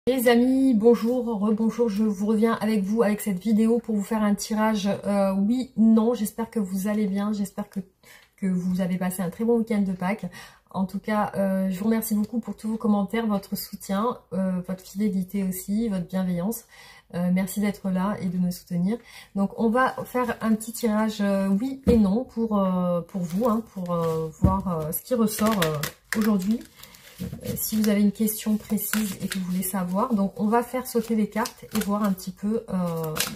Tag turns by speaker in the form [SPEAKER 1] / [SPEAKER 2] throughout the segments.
[SPEAKER 1] Les amis, bonjour, rebonjour, je vous reviens avec vous avec cette vidéo pour vous faire un tirage oui, non. J'espère que vous allez bien, j'espère que vous avez passé un très bon week-end de Pâques. En tout cas, je vous remercie beaucoup pour tous vos commentaires, votre soutien, votre fidélité aussi, votre bienveillance. Merci d'être là et de me soutenir. Donc on va faire un petit tirage oui et non pour vous, hein, pour voir ce qui ressort aujourd'hui. Si vous avez une question précise et que vous voulez savoir, donc on va faire sauter les cartes et voir un petit peu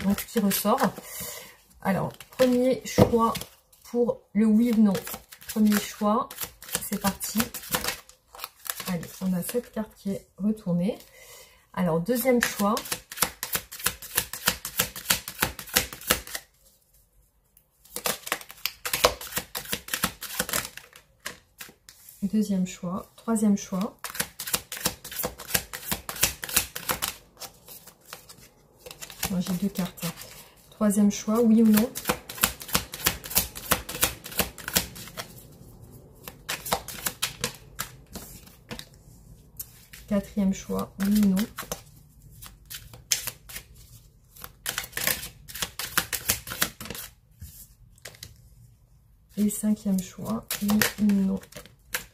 [SPEAKER 1] donc ce qui ressort. Alors, premier choix pour le oui ou non. Premier choix, c'est parti. Allez, on a cette carte qui est retournée. Alors, deuxième choix. Deuxième choix, troisième choix. J'ai deux cartes. Troisième choix, oui ou non. Quatrième choix, oui ou non. Et cinquième choix, oui ou non.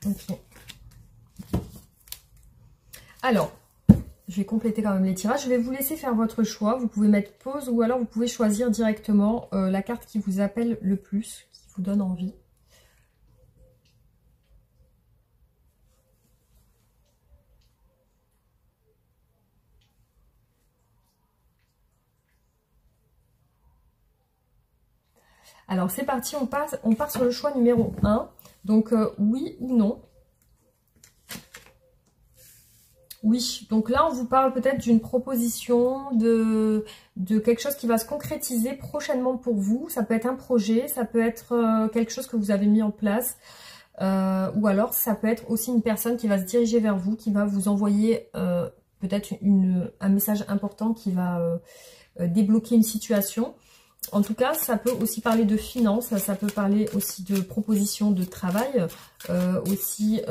[SPEAKER 1] Ok. Alors, je vais compléter quand même les tirages. Je vais vous laisser faire votre choix. Vous pouvez mettre pause ou alors vous pouvez choisir directement la carte qui vous appelle le plus, qui vous donne envie. Alors, c'est parti. On part sur le choix numéro 1. Donc, oui ou non. Oui, donc là on vous parle peut-être d'une proposition, de quelque chose qui va se concrétiser prochainement pour vous. Ça peut être un projet, ça peut être quelque chose que vous avez mis en place, ou alors ça peut être aussi une personne qui va se diriger vers vous, qui va vous envoyer peut-être un message important qui va débloquer une situation. En tout cas, ça peut aussi parler de finances, ça peut parler aussi de propositions de travail, aussi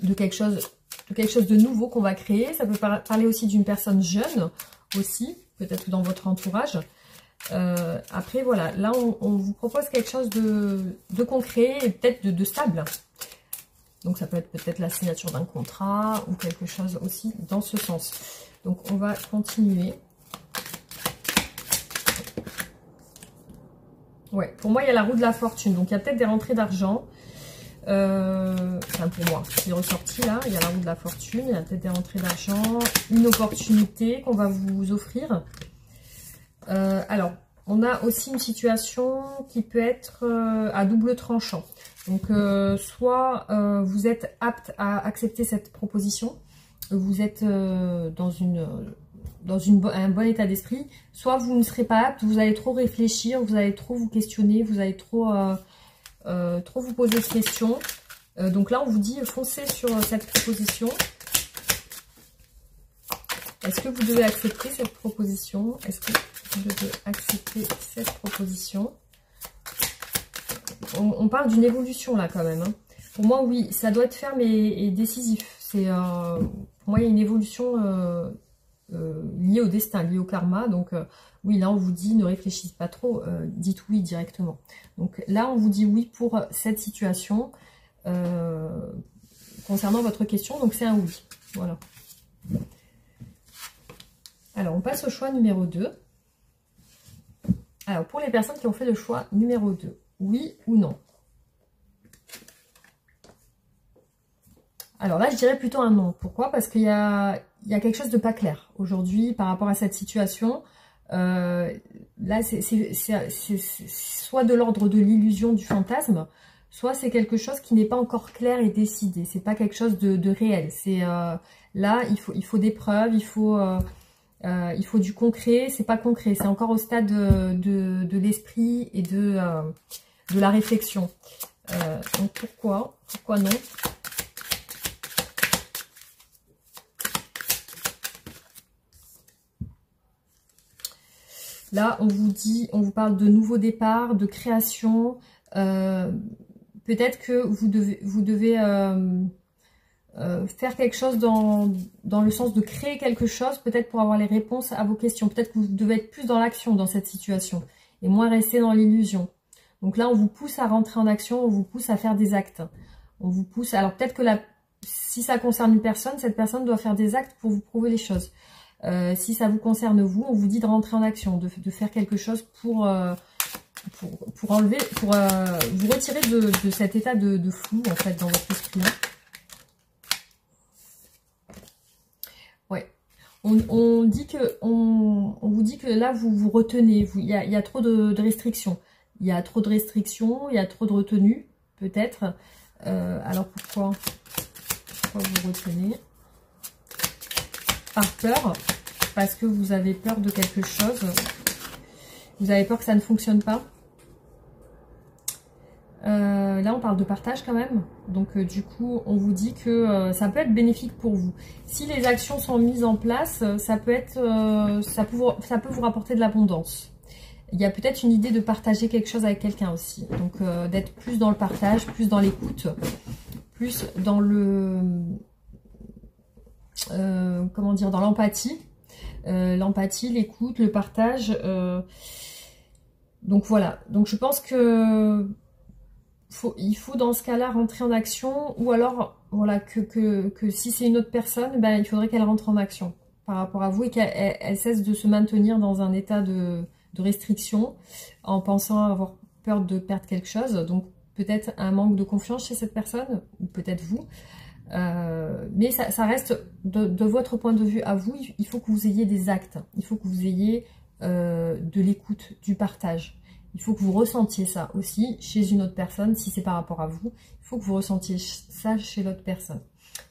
[SPEAKER 1] de quelque chose de nouveau qu'on va créer. Ça peut parler aussi d'une personne jeune aussi, peut-être dans votre entourage. Après, voilà, là, on vous propose quelque chose de concret et peut-être de stable. Donc, ça peut être peut-être la signature d'un contrat ou quelque chose aussi dans ce sens. Donc, on va continuer. Ouais, pour moi, il y a la roue de la fortune. Donc, il y a peut-être des rentrées d'argent. Enfin pour moi, qui est ressorti là, il y a la roue de la fortune, il y a peut-être des rentrées d'argent, une opportunité qu'on va vous offrir. Alors, on a aussi une situation qui peut être à double tranchant. Donc, soit vous êtes apte à accepter cette proposition, vous êtes dans un bon état d'esprit, soit vous ne serez pas apte, vous allez trop réfléchir, vous allez trop vous questionner, vous allez trop vous poser de questions. Donc là, on vous dit foncez sur cette proposition. Est-ce que vous devez accepter cette proposition? Est-ce que vous devez accepter cette proposition? On parle d'une évolution là quand même. Hein. Pour moi, oui, ça doit être ferme et décisif. Pour moi, il y a une évolution liée au destin, liée au karma. Donc oui, là on vous dit ne réfléchissez pas trop, dites oui directement. Donc là on vous dit oui pour cette situation concernant votre question, donc c'est un oui. Voilà. Alors on passe au choix numéro 2. Alors pour les personnes qui ont fait le choix numéro 2, oui ou non? Alors là je dirais plutôt un non. Pourquoi? Parce qu'il y a quelque chose de pas clair aujourd'hui par rapport à cette situation. Là, c'est soit de l'ordre de l'illusion, du fantasme, soit c'est quelque chose qui n'est pas encore clair et décidé. C'est pas quelque chose de réel. C'est là, il faut des preuves, il faut du concret. C'est pas concret. C'est encore au stade de l'esprit et de la réflexion. Donc pourquoi non? Là, on vous parle de nouveaux départs, de création. Peut-être que vous devez faire quelque chose dans le sens de créer quelque chose, peut-être pour avoir les réponses à vos questions. Peut-être que vous devez être plus dans l'action dans cette situation et moins rester dans l'illusion. Donc là, on vous pousse à rentrer en action, on vous pousse à faire des actes. On vous pousse. Alors peut-être que si ça concerne une personne, cette personne doit faire des actes pour vous prouver les choses. Si ça vous concerne vous, on vous dit de rentrer en action, de faire quelque chose pour enlever, pour vous retirer de cet état de flou en fait dans votre esprit. Hein. Ouais. On vous dit que là vous vous retenez, il y a trop de restrictions. Il y a trop de restrictions, il y a trop de retenues, peut-être. Alors pourquoi vous retenez? Par peur, parce que vous avez peur de quelque chose. Vous avez peur que ça ne fonctionne pas. Là, on parle de partage quand même. Donc, du coup, on vous dit que ça peut être bénéfique pour vous. Si les actions sont mises en place, ça peut vous rapporter de l'abondance. Il y a peut-être une idée de partager quelque chose avec quelqu'un aussi. Donc, d'être plus dans le partage, plus dans l'écoute, plus dans le... comment dire, dans l'empathie. L'empathie, l'écoute, le partage. Donc, voilà. Donc, je pense que... il faut dans ce cas-là rentrer en action, ou alors voilà que si c'est une autre personne, ben, il faudrait qu'elle rentre en action par rapport à vous et qu'elle cesse de se maintenir dans un état de restriction en pensant avoir peur de perdre quelque chose. Donc peut-être un manque de confiance chez cette personne, ou peut-être vous. Mais ça reste de votre point de vue à vous, il faut que vous ayez des actes, il faut que vous ayez de l'écoute, du partage. Il faut que vous ressentiez ça aussi chez une autre personne, si c'est par rapport à vous. Il faut que vous ressentiez ça chez l'autre personne.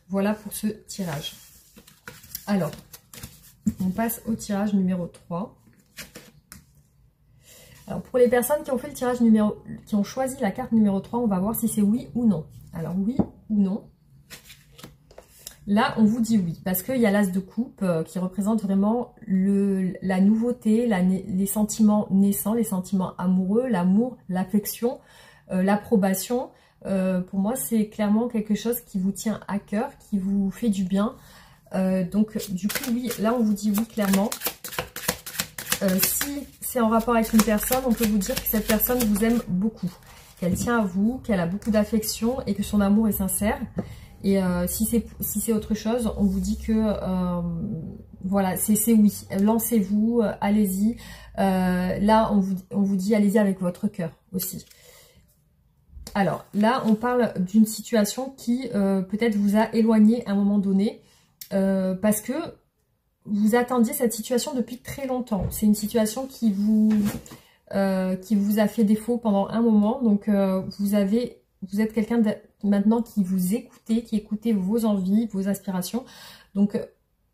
[SPEAKER 1] Voilà pour ce tirage. Alors, on passe au tirage numéro 3. Alors, pour les personnes qui ont fait le tirage qui ont choisi la carte numéro 3, on va voir si c'est oui ou non. Alors, oui ou non. Là, on vous dit oui, parce qu'il y a l'as de coupe qui représente vraiment la nouveauté, les sentiments naissants, les sentiments amoureux, l'amour, l'affection, l'approbation. Pour moi, c'est clairement quelque chose qui vous tient à cœur, qui vous fait du bien. Donc, du coup, oui, là, on vous dit oui, clairement. Si c'est en rapport avec une personne, on peut vous dire que cette personne vous aime beaucoup, qu'elle tient à vous, qu'elle a beaucoup d'affection et que son amour est sincère. Et si c'est autre chose, on vous dit que voilà, c'est oui, lancez-vous, allez-y. Là, on vous dit allez-y avec votre cœur aussi. Alors là, on parle d'une situation qui peut-être vous a éloigné à un moment donné parce que vous attendiez cette situation depuis très longtemps. C'est une situation qui vous a fait défaut pendant un moment. Donc vous êtes quelqu'un maintenant qui vous écoutez, qui écoutez vos envies, vos aspirations. Donc,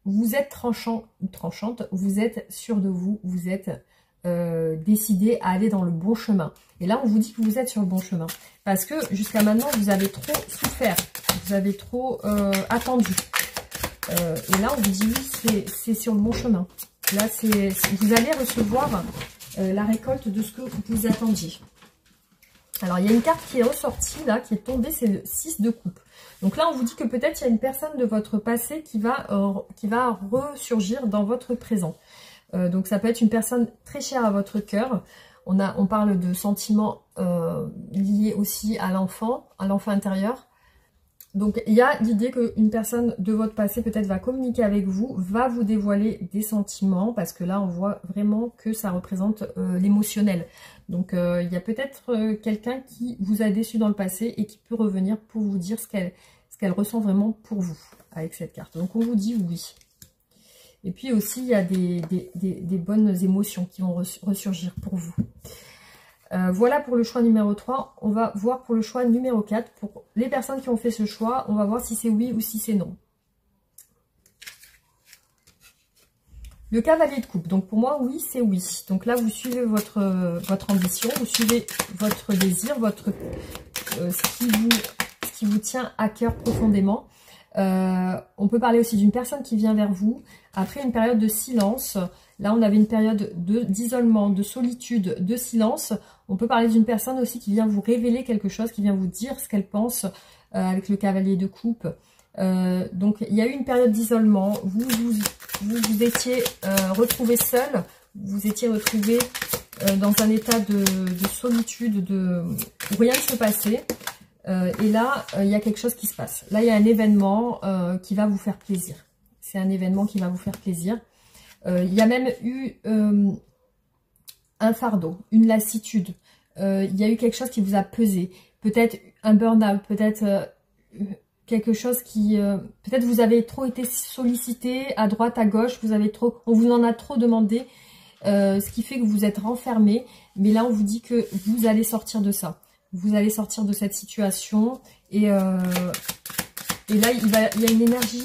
[SPEAKER 1] vous êtes tranchant ou tranchante, vous êtes sûr de vous, vous êtes décidé à aller dans le bon chemin. Et là, on vous dit que vous êtes sur le bon chemin. Parce que jusqu'à maintenant, vous avez trop souffert, vous avez trop attendu. Et là, on vous dit oui, c'est sur le bon chemin. Là, vous allez recevoir la récolte de ce que vous attendiez. Alors, il y a une carte qui est ressortie, là, qui est tombée, c'est le 6 de coupe. Donc là, on vous dit que peut-être il y a une personne de votre passé qui va ressurgir dans votre présent. Donc, ça peut être une personne très chère à votre cœur. On parle de sentiments liés aussi à l'enfant intérieur. Donc, il y a l'idée qu'une personne de votre passé peut-être va communiquer avec vous, va vous dévoiler des sentiments, parce que là, on voit vraiment que ça représente l'émotionnel. Donc, il y a peut-être quelqu'un qui vous a déçu dans le passé et qui peut revenir pour vous dire ce qu'elle ressent vraiment pour vous avec cette carte. Donc, on vous dit oui. Et puis aussi, il y a des bonnes émotions qui vont ressurgir pour vous. Voilà pour le choix numéro 3. On va voir pour le choix numéro 4. Pour les personnes qui ont fait ce choix, on va voir si c'est oui ou si c'est non. Le cavalier de coupe. Donc pour moi, oui, c'est oui. Donc là, vous suivez votre ambition, vous suivez votre désir, ce qui vous tient à cœur profondément. On peut parler aussi d'une personne qui vient vers vous après une période de silence. Là, on avait une période d'isolement, de solitude, de silence. On peut parler d'une personne aussi qui vient vous révéler quelque chose, qui vient vous dire ce qu'elle pense avec le cavalier de coupe. Donc il y a eu une période d'isolement, vous étiez retrouvé seul, vous étiez retrouvé dans un état de solitude, où rien ne se passait. Et là, il y a quelque chose qui se passe. Là, il y a un événement qui va vous faire plaisir. C'est un événement qui va vous faire plaisir. Il y a même eu un fardeau, une lassitude. Il y a eu quelque chose qui vous a pesé. Peut-être un burn-out, peut-être quelque chose qui... peut-être vous avez trop été sollicité à droite, à gauche. On vous en a trop demandé. Ce qui fait que vous êtes renfermé. Mais là, on vous dit que vous allez sortir de ça. Vous allez sortir de cette situation. Et là, il y a une énergie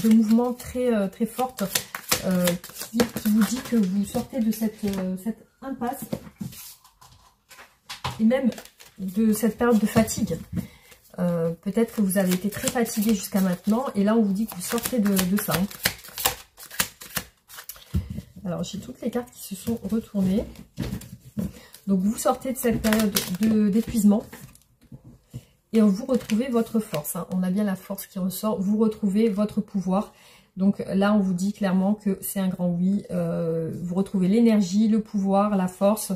[SPEAKER 1] de mouvement très, très forte qui vous dit que vous sortez de cette impasse. Et même de cette période de fatigue. Peut-être que vous avez été très fatigué jusqu'à maintenant. Et là, on vous dit que vous sortez de ça. Alors, j'ai toutes les cartes qui se sont retournées. Donc, vous sortez de cette période d'épuisement. Et vous retrouvez votre force. Hein. On a bien la force qui ressort. Vous retrouvez votre pouvoir. Donc là, on vous dit clairement que c'est un grand oui. Vous retrouvez l'énergie, le pouvoir, la force.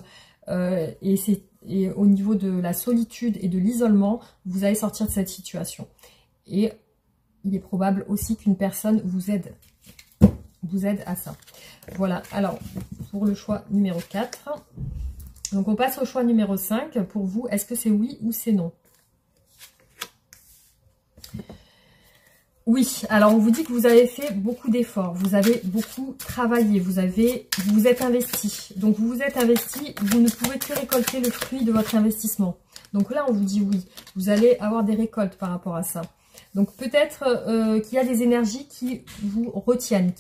[SPEAKER 1] Et au niveau de la solitude et de l'isolement, vous allez sortir de cette situation. Et il est probable aussi qu'une personne vous aide à ça. Voilà, alors pour le choix numéro 4. Donc on passe au choix numéro 5. Pour vous, est-ce que c'est oui ou c'est non? Oui, alors on vous dit que vous avez fait beaucoup d'efforts, vous avez beaucoup travaillé, vous vous êtes investi. Donc vous vous êtes investi, vous ne pouvez que récolter le fruit de votre investissement. Donc là, on vous dit oui, vous allez avoir des récoltes par rapport à ça. Donc peut-être qu'il y a des énergies qui vous retiennent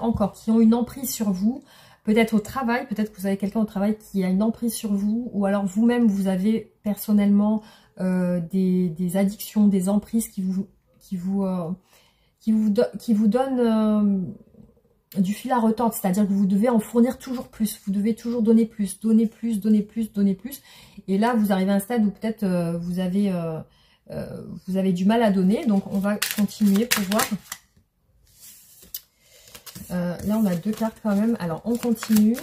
[SPEAKER 1] encore, qui ont une emprise sur vous. Peut-être au travail, peut-être que vous avez quelqu'un au travail qui a une emprise sur vous. Ou alors vous-même, vous avez personnellement des addictions, des emprises qui vous donnent du fil à retordre. C'est-à-dire que vous devez en fournir toujours plus. Vous devez toujours donner plus, donner plus, donner plus, donner plus. Et là, vous arrivez à un stade où peut-être vous avez du mal à donner. Donc, on va continuer pour voir. Là, on a 2 cartes quand même. Alors, on continue.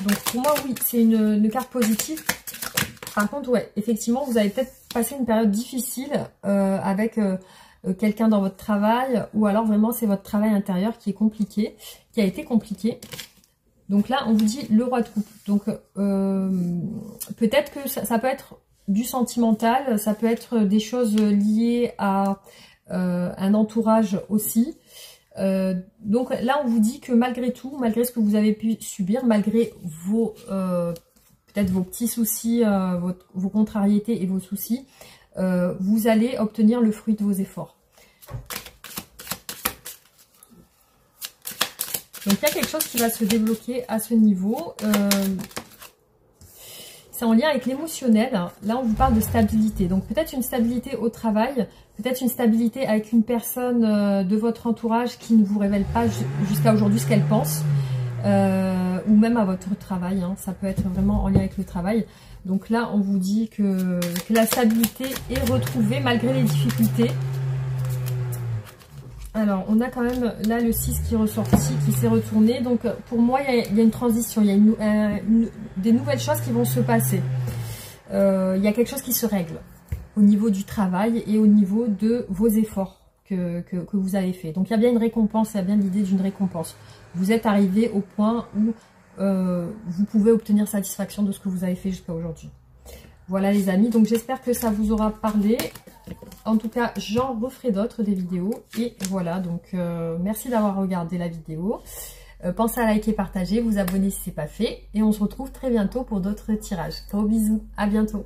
[SPEAKER 1] Donc, pour moi, oui, c'est une carte positive. Par contre, ouais, effectivement, vous avez peut-être passé une période difficile avec quelqu'un dans votre travail. Ou alors, vraiment, c'est votre travail intérieur qui est compliqué, qui a été compliqué. Donc là, on vous dit le roi de coupe. Donc, peut-être que ça peut être du sentimental. Ça peut être des choses liées à un entourage aussi. Donc là, on vous dit que malgré tout, malgré ce que vous avez pu subir, malgré peut-être vos petits soucis, vos contrariétés et vos soucis, vous allez obtenir le fruit de vos efforts. Donc il y a quelque chose qui va se débloquer à ce niveau. C'est en lien avec l'émotionnel. Là, on vous parle de stabilité. Donc peut-être une stabilité au travail, peut-être une stabilité avec une personne de votre entourage qui ne vous révèle pas jusqu'à aujourd'hui ce qu'elle pense. Ou même à votre travail. Hein. Ça peut être vraiment en lien avec le travail. Donc là, on vous dit que la stabilité est retrouvée malgré les difficultés. Alors, on a quand même là le 6 qui est ressorti, qui s'est retourné. Donc, pour moi, il y a une transition. Il y a des nouvelles choses qui vont se passer. Il y a quelque chose qui se règle au niveau du travail et au niveau de vos efforts que vous avez fait. Donc, il y a bien une récompense, il y a bien l'idée d'une récompense. Vous êtes arrivé au point où vous pouvez obtenir satisfaction de ce que vous avez fait jusqu'à aujourd'hui. Voilà les amis, donc j'espère que ça vous aura parlé. En tout cas, j'en referai d'autres des vidéos. Et voilà, donc merci d'avoir regardé la vidéo. Pensez à liker, partager, vous abonner si ce n'est pas fait. Et on se retrouve très bientôt pour d'autres tirages. Gros bisous, à bientôt.